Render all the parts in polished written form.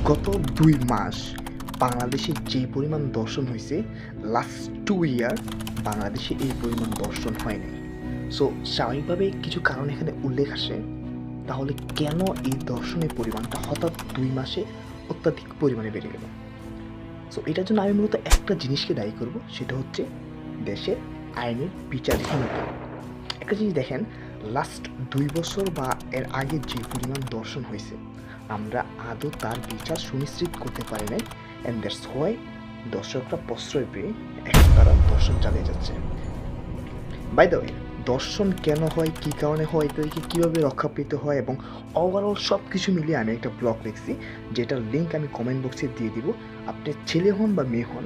গত ২ মাস বাংলাদেশে যে পরিমাণ দর্শন হয়েছে, লাস্ট 2 ইয়ার বাংলাদেশে এই পরিমাণ দর্শন হয় নাই। সো স্বাভাবিকভাবে কিছু কারণ এখানে উল্লেখ আসে। তাহলে কেন এই দর্শনের পরিমাণটা হঠাৎ ২ মাসে অত্যাধিক পরিমাণে বেড়ে গেল? সো এটার জন্য আমি মূলত একটা জিনিসকে দায়ী করব, সেটা হচ্ছে দেশের আইনের বিচারহীনতা। একটা জিনিস দেখেন, লাস্ট ২ বছর বা এর আগে যে পরিমাণ দর্শন হয়েছে, আমরা আদৌ তার বিচার সুনিশ্চিত করতে পারি নাই। অ্যান্ড দ্যাটস হোয়াই দর্শকরা প্রশ্রয় পেয়ে এখন তারা দর্শন চালিয়ে যাচ্ছে। বাই দ্য ওয়ে, দর্শন কেন হয়, কী কারণে হয়, এটাকে কীভাবে রক্ষা পেতে হয় এবং ওভারঅল সব কিছু মিলিয়ে আমি একটা ব্লগ লিখছি, যেটার লিঙ্ক আমি কমেন্ট বক্সে দিয়ে দিব। আপনি ছেলে হন বা মেয়ে হন,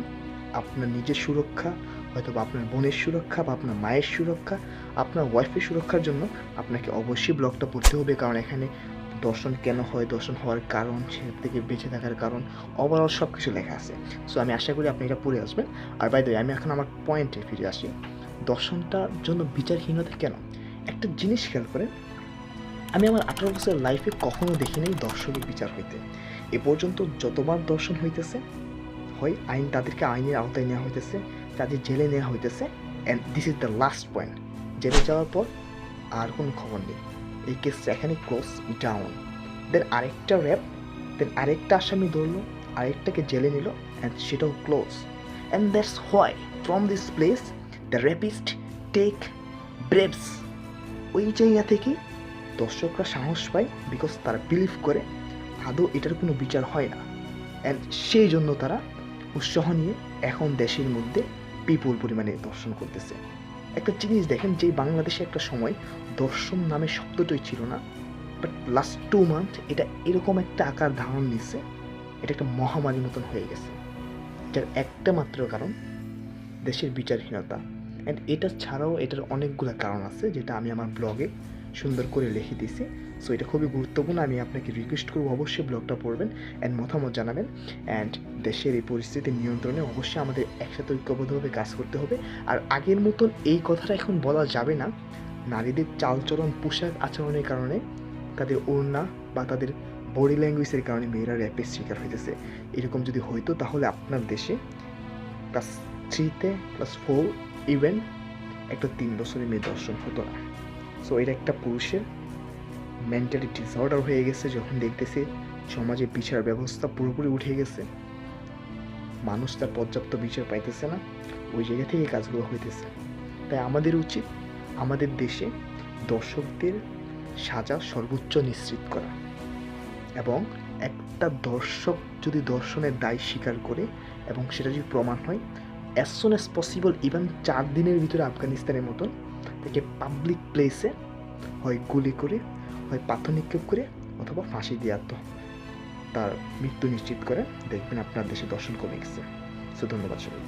আপনার নিজের সুরক্ষা, হয়তো বা আপনার বোনের সুরক্ষা বা আপনার মায়ের সুরক্ষা, আপনার ওয়াইফের সুরক্ষার জন্য আপনাকে অবশ্যই ব্লগটা পড়তে হবে, কারণ এখানে দর্শন কেন হয়, দর্শন হওয়ার কারণ, সে থেকে বেঁচে থাকার কারণ, ওভারঅল সব কিছু লেখা আছে। সো আমি আশা করি আপনি এটা পড়ে আসবেন। আর বাই দ্য ওয়ে, আমি এখন আমার পয়েন্টে ফিরে আসি। দর্শনটার জন্য বিচারহীনতা কেন? একটা জিনিস খেয়াল করেন, আমি আমার 18 বছরের লাইফে কখনো দেখি নাই দর্শনের বিচার হইতে। এ পর্যন্ত যতবার দর্শন হইতেছে, হয় তাদেরকে আইনের আওতায় নেওয়া হইতেছে, তাদের জেলে নেওয়া হইতেছে, and this is the last point. জেলে যাওয়ার পর আর কোনো খবর নেই, এই কেসটা এখানে ক্লোজ ডাউন। দেন আরেকটা র্যাপ, দেন আরেকটা আসামি ধরলো, আরেকটাকে জেলে নিল, অ্যান্ড সেটাও close. And that's why from this place the rapist take braves. ওই জায়গা থেকে দর্শকরা সাহস পায়, বিকজ তারা বিলিভ করে আদৌ এটার কোনো বিচার হয় না। অ্যান্ড সেই জন্য তারা উৎসাহ নিয়ে এখন দেশের মধ্যে বিপুল পরিমাণে দর্শন করতেছে। একটা জিনিস দেখেন, যে বাংলাদেশে একটা সময় দর্শন নামে শব্দটাই ছিল না, বাট লাস্ট 2 মান্থ এটা এরকম একটা আকার ধারণ নিচ্ছে, এটা একটা মহামারীর মতন হয়ে গেছে। যার একটা মাত্র কারণ দেশের বিচারহীনতা। অ্যান্ড এটা ছাড়াও এটার অনেকগুলো কারণ আছে, যেটা আমি আমার ব্লগে সুন্দর করে লিখে দিয়েছি। সো এটা খুবই গুরুত্বপূর্ণ। আমি আপনাকে রিকোয়েস্ট করবো অবশ্যই ব্লগটা পড়বেন অ্যান্ড মতামত জানাবেন। অ্যান্ড দেশের এই পরিস্থিতি নিয়ন্ত্রণে অবশ্যই আমাদের একসাথে ঐক্যবদ্ধভাবে কাজ করতে হবে। আর আগের মতন এই কথাটা এখন বলা যাবে না, নারীদের চালচলন, পোশাক আচরণের কারণে, তাদের ওড়না বা তাদের বডি ল্যাঙ্গুয়েজের কারণে মেয়েরা র্যাপের শিকার হইতেছে। এরকম যদি হইতো তাহলে আপনার দেশে ক্লাস 3-তে, ক্লাস 4 ইভেন একটা 3 বছরের মেয়ে দর্শন হতো না। সো এটা একটা পুরুষের মেন্টালি ডিসঅর্ডার হয়ে গেছে, যখন দেখতেছে সমাজে বিচার ব্যবস্থা পুরোপুরি উঠে গেছে, মানুষ তার পর্যাপ্ত বিচার পাইতেছে না, ওই জায়গা থেকে কাজগুলো হইতেছে। তাই আমাদের উচিত আমাদের দেশে দর্শকদের সাজা সর্বোচ্চ নিশ্চিত করা, এবং একটা দর্শক যদি দর্শনের দায় স্বীকার করে এবং সেটা যদি প্রমাণ হয়, as soon as possible, even 4 দিনের ভিতরে আফগানিস্তানের মতন তাকে পাবলিক প্লেসে হয় গুলি করে, হয় পাথর নিক্ষেপ করে, অথবা ফাঁসি দিয়ে তার মৃত্যু নিশ্চিত করে, দেখবেন আপনার দেশে দর্শন কমে গেছে। সো ধন্যবাদ সবাই।